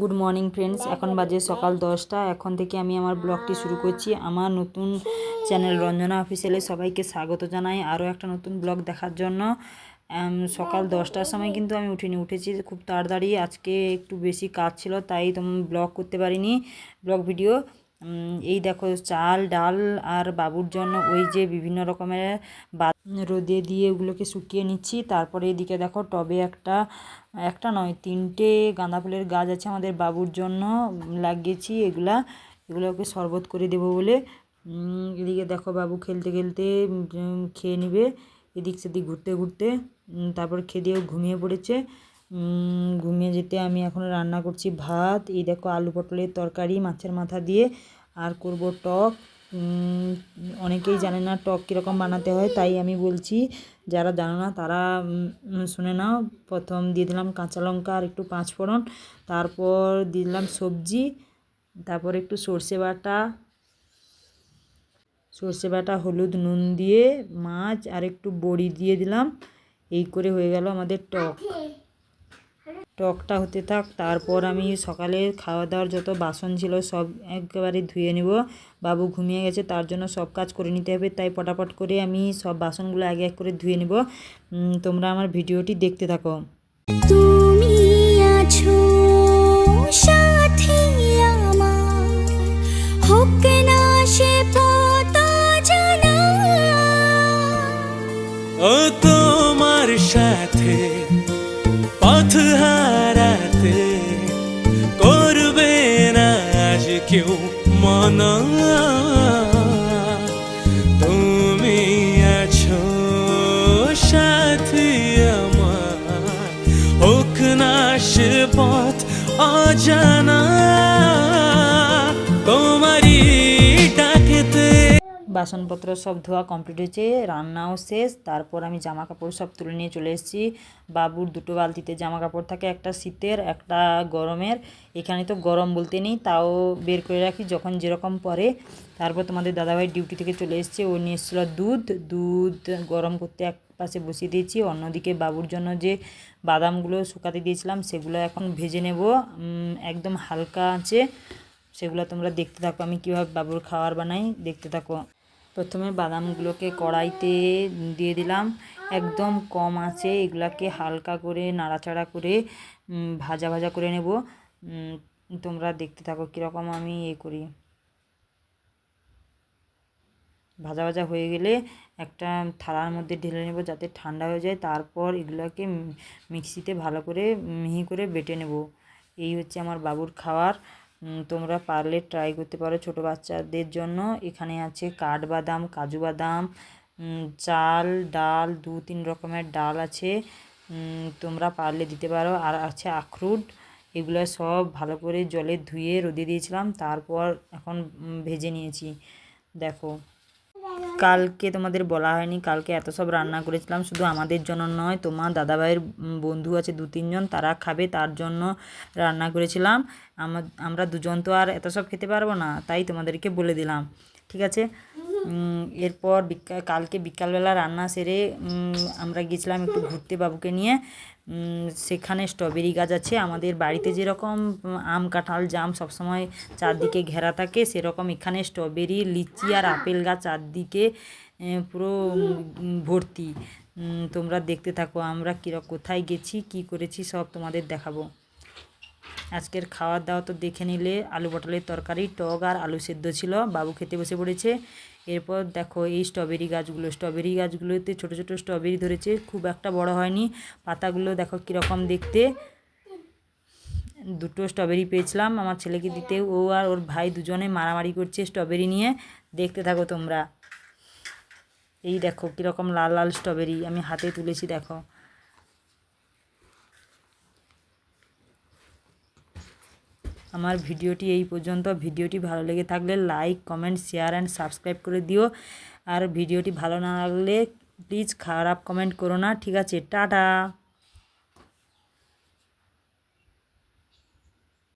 Good morning friends, এখন বাজে সকাল 10টা। এখন থেকে আমি আমার ব্লগটি শুরু করছি। আমার নতুন চ্যানেল রঞ্জনা অফিসিয়ালে সবাইকে স্বাগত জানাই আরও একটা নতুন ব্লগ দেখার জন্য। সকাল 10টার সময় কিন্তু আমি উঠেছি খুব তাড়াতাড়ি। আজকে একটু বেশি কাজ ছিল, তাই ব্লগ করতে পারিনি, ব্লগ ভিডিও। এই দেখো চাল ডাল আর বাবুর জন্য ওই যে বিভিন্ন রকমের রোদে দিয়ে ওগুলোকে শুকিয়ে নিচ্ছি। তারপরে এদিকে দেখো টবে একটা নয় 3টে গাঁদা ফুলের গাছ আছে আমাদের বাবুর জন্য লাগিয়েছি। এগুলোকে শরবত করে দেবো বলে। এদিকে দেখো বাবু খেলতে খেলতে খেয়ে নেবে এদিক সেদিক ঘুরতে ঘুরতে। তারপর খেয়ে দিয়েও ঘুমিয়ে পড়েছে। ঘুমিয়ে যেতে আমি এখন রান্না করছি ভাত। এই দেখো আলু পটলের তরকারি মাছের মাথা দিয়ে, আর করব টক। অনেকেই জানে না টক কীরকম বানাতে হয়, তাই আমি বলছি, যারা জানো না তারা শুনে নাও। প্রথম দিয়ে দিলাম কাঁচা লঙ্কা আর একটু পাঁচফোড়ন, তারপর দিয়ে দিলাম সবজি, তারপর একটু সর্ষে বাটা হলুদ নুন দিয়ে মাছ আর একটু বড়ি দিয়ে দিলাম। এই করে হয়ে গেল আমাদের টকটা হতে থাক। তারপর আমি সকালে খাওয়া দাওয়ার যত বাসন ছিল সব একেবারে ধুয়ে নেব। বাবু ঘুমিয়ে গেছে, তার জন্য সব কাজ করে নিতে হবে, তাই পটাপট করে আমি সব বাসনগুলো এক এক করে ধুয়ে নেব। তোমরা আমার ভিডিওটি দেখতে থাকো। তুমি আছো সাথী আমার, হোক না সে পথ জানা। ও তোমার সাথে পথ হারাতে করবে না আজ কেউ মনা। তুমি আছো সাথী আমার, হোক না সে পথ অজানা। তোমারই ডাকেতে। বাসনপত্র সব ধোয়া কমপ্লিট হয়েছে, রান্নাও শেষ। তারপর আমি জামা কাপড় সব তুলে নিয়ে চলে এসেছি। বাবুর 2টো বালতিতে জামা কাপড় থাকে, একটা শীতের একটা গরমের। এখানে তো গরম বলতে নেই, তাও বের করে রাখি যখন যেরকম পরে। তারপর তোমাদের দাদাভাই ডিউটি থেকে চলে এসেছে, ও নিয়ে এসেছিলো দুধ গরম করতে এক পাশে বসিয়ে দিয়েছি। অন্যদিকে বাবুর জন্য যে বাদামগুলো শুকাতে দিয়েছিলাম সেগুলো এখন ভেজে নেব একদম হালকা আছে। সেগুলো তোমরা দেখতে থাকো, আমি কীভাবে বাবুর খাবার বানাই দেখতে থাকো। প্রথমে বাদামগুলোকে কড়াইতে দিয়ে দিলাম একদম কম আঁচে। এগুলাকে হালকা করে নাড়াচাড়া করে ভাজা করে নেব। তোমরা দেখতে থাকো কীরকম আমি করি। ভাজা হয়ে গেলে একটা থালার মধ্যে ঢেলে নেব যাতে ঠান্ডা হয়ে যায়। তারপর এগুলোকে মিক্সিতে ভালো করে মিহি করে বেটে নেব। এই হচ্ছে আমার বাবুর খাবার। তোমরা পারলে ট্রাই করতে পারো ছোটো বাচ্চাদের জন্য। এখানে আছে কাঠবাদাম, কাজু বাদাম, চাল ডাল, 2-3 রকমের ডাল আছে, তোমরা পারলে দিতে পারো। আর আছে আখরোট। এগুলো সব ভালো করে জলে ধুয়ে রোদে দিয়েছিলাম, তারপর এখন ভেজে নিয়েছি। দেখো কালকে তোমাদের বলা হয়নি, কালকে এত সব রান্না করেছিলাম, শুধু আমাদের জন্য নয়, তোমার দাদাভাইয়ের বন্ধু আছে 2-3 জন, তারা খাবে তার জন্য রান্না করেছিলাম। আমরা দুজন তো আর এত সব খেতে পারবো না, তাই তোমাদেরকে বলে দিলাম, ঠিক আছে। এরপর কালকে বিকালবেলা রান্না সেরে আমরা গেছিলাম একটু ঘুরতে বাবুকে নিয়ে। সেখানে স্ট্রবেরি গাছ আছে। আমাদের বাড়িতে যেরকম আম কাঁঠাল জাম সবসময় চারদিকে ঘেরা থাকে, সেরকম এখানে স্ট্রবেরি লিচি আর আপেল গাছ চারদিকে পুরো ভর্তি। তোমরা দেখতে থাকো আমরা কোথায় গেছি কি করেছি সব তোমাদের দেখাবো। আজকের খাওয়ার দাওয়া তো দেখে নিলে, আলু পটলের তরকারি, টক আর আলু সেদ্ধ ছিল। বাবু খেতে বসে পড়েছে। এরপর দেখো এই স্ট্রবেরি গাছগুলোতে ছোট ছোট স্ট্রবেরি ধরেছে, খুব একটা বড় হয়নি। পাতাগুলো দেখো কীরকম দেখতে। 2টো স্ট্রবেরি পেয়েছিলাম আমার ছেলেকে দিতে, ও আর ওর ভাই দুজনে মারামারি করছে স্ট্রবেরি নিয়ে। দেখতে থাকো তোমরা। এই দেখো কীরকম লাল লাল স্ট্রবেরি আমি হাতে তুলেছি, দেখো। আমার ভিডিওটি এই পর্যন্ত। ভিডিওটি ভালো লেগে থাকলে like comment share and subscribe করে দিও। আর ভিডিওটি ভালো না লাগলে প্লিজ খারাপ কমেন্ট করো না, ঠিক আছে। টাটা।